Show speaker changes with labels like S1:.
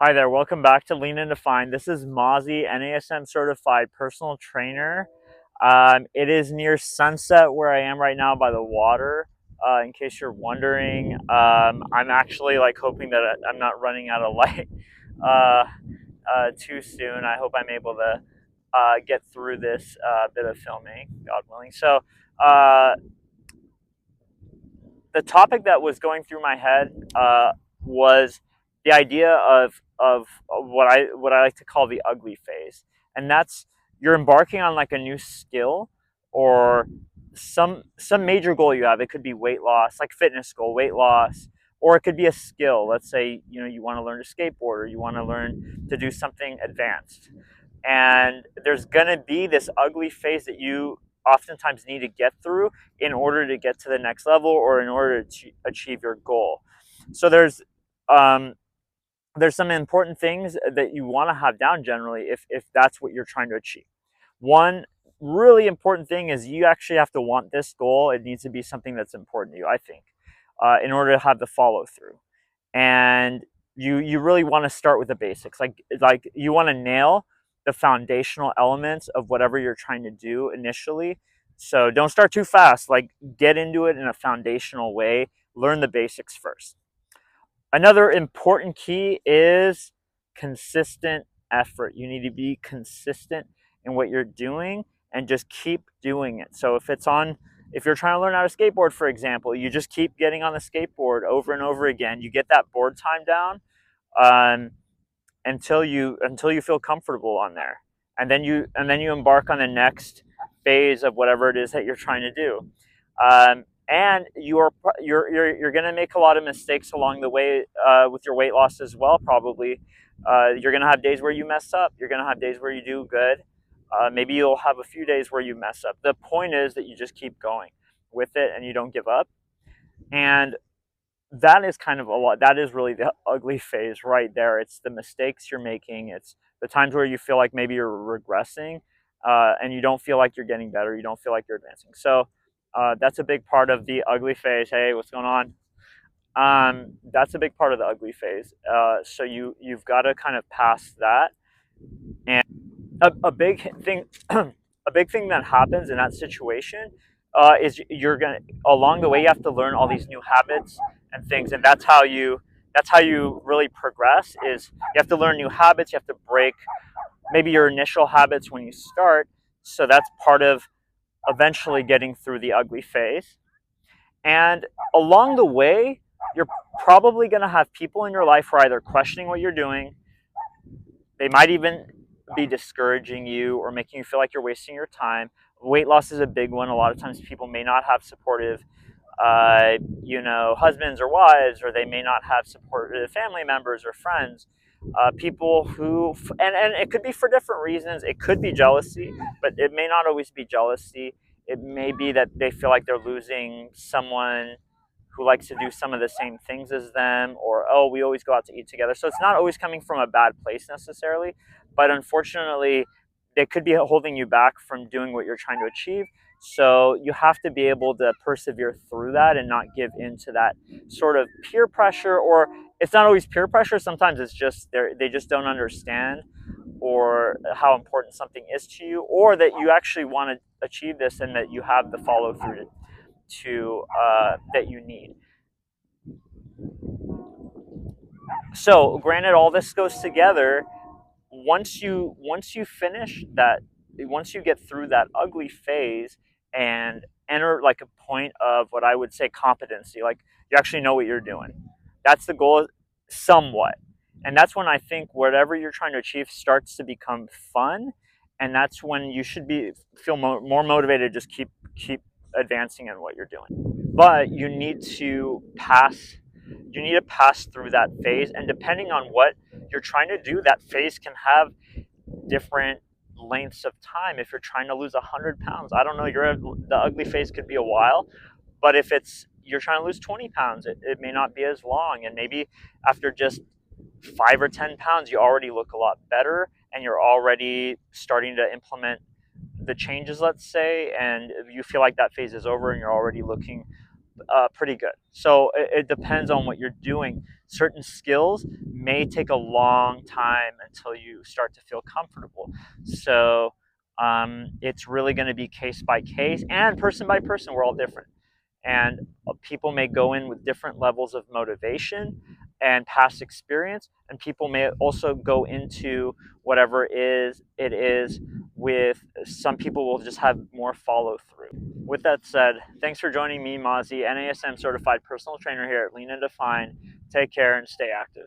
S1: Hi there, welcome back to Lean and Define. This is Mozzie, NASM certified personal trainer. It is near sunset where I am right now by the water. In case you're wondering, I'm actually like hoping that I'm not running out of light uh, too soon. I hope I'm able to get through this bit of filming, God willing. Uh, the topic that was going through my head was the idea of what I like to call the ugly phase, and that's you're embarking on like a new skill or some major goal you have. It could be weight loss, like fitness goal, weight loss, or it could be a skill. Let's say you want to learn to skateboard or you want to learn to do something advanced, and there's gonna be this ugly phase that you oftentimes need to get through in order to get to the next level or in order to achieve your goal. So um, there's some important things that you want to have down generally if that's what you're trying to achieve. One really important thing is you actually have to want this goal. It needs to be something that's important to you, I think, in order to have the follow through. And you really want to start with the basics. Like you want to nail the foundational elements of whatever you're trying to do initially. So don't start too fast. Like get into it in a foundational way. Learn the basics first. Another important key is consistent effort. You need to be consistent in what you're doing and just keep doing it. So if you're trying to learn how to skateboard, for example, you just keep getting on the skateboard over and over again. You get that board time down um, until you feel comfortable on there, and then you embark on the next phase of whatever it is that you're trying to do. And you're going to make a lot of mistakes along the way with your weight loss as well. Probably you're going to have days where you mess up. You're going to have days where you do good. Maybe you'll have a few days where you mess up. The point is that you just keep going with it and you don't give up. And that is kind of a lot. That is really the ugly phase right there. It's the mistakes you're making. It's the times where you feel like maybe you're regressing, and you don't feel like you're getting better. You don't feel like you're advancing. So that's a big part of the ugly phase. Hey, what's going on? That's a big part of the ugly phase. So you've got to kind of pass that. And a big thing, a big thing that happens in that situation is you're gonna along the way you have to learn all these new habits and things, and that's how you really progress. Is you have to learn new habits. You have to break maybe your initial habits when you start. So that's part of eventually getting through the ugly phase. And along the way, you're probably going to have people in your life who are either questioning what you're doing, they might even be discouraging you or making you feel like you're wasting your time. Weight loss is a big one. A lot of times people may not have supportive, husbands or wives, or they may not have supportive family members or friends. People who, and it could be for different reasons. It could be jealousy, but it may not always be jealousy. It may be that they feel like they're losing someone who likes to do some of the same things as them, or oh, we always go out to eat together. So it's not always coming from a bad place necessarily, but unfortunately they could be holding you back from doing what you're trying to achieve. So you have to be able to persevere through that and not give into that sort of peer pressure. Or it's not always peer pressure, sometimes it's just they just don't understand or how important something is to you, or that you actually want to achieve this and that you have the follow through to that you need. So, granted, all this goes together. Once you finish that, once you get through that ugly phase and enter like a point of what I would say competency, like you actually know what you're doing. That's the goal, somewhat, and that's when I think whatever you're trying to achieve starts to become fun, and that's when you should be feel more motivated to just keep advancing in what you're doing. But you need to pass through that phase, and depending on what you're trying to do, that phase can have different lengths of time. If you're trying to lose 100 pounds, I don't know, the ugly phase could be a while, but if you're trying to lose 20 pounds, it may not be as long, and maybe after just 5 or 10 pounds you already look a lot better and you're already starting to implement the changes, let's say, and you feel like that phase is over and you're already looking pretty good. So it depends on what you're doing. Certain skills may take a long time until you start to feel comfortable. So it's really going to be case by case and person by person. We're all different. And people may go in with different levels of motivation and past experience, and people may also go into whatever it is with some people will just have more follow through. With that said, thanks for joining me, Mozzie, NASM certified personal trainer here at Lean and Define. Take care and stay active.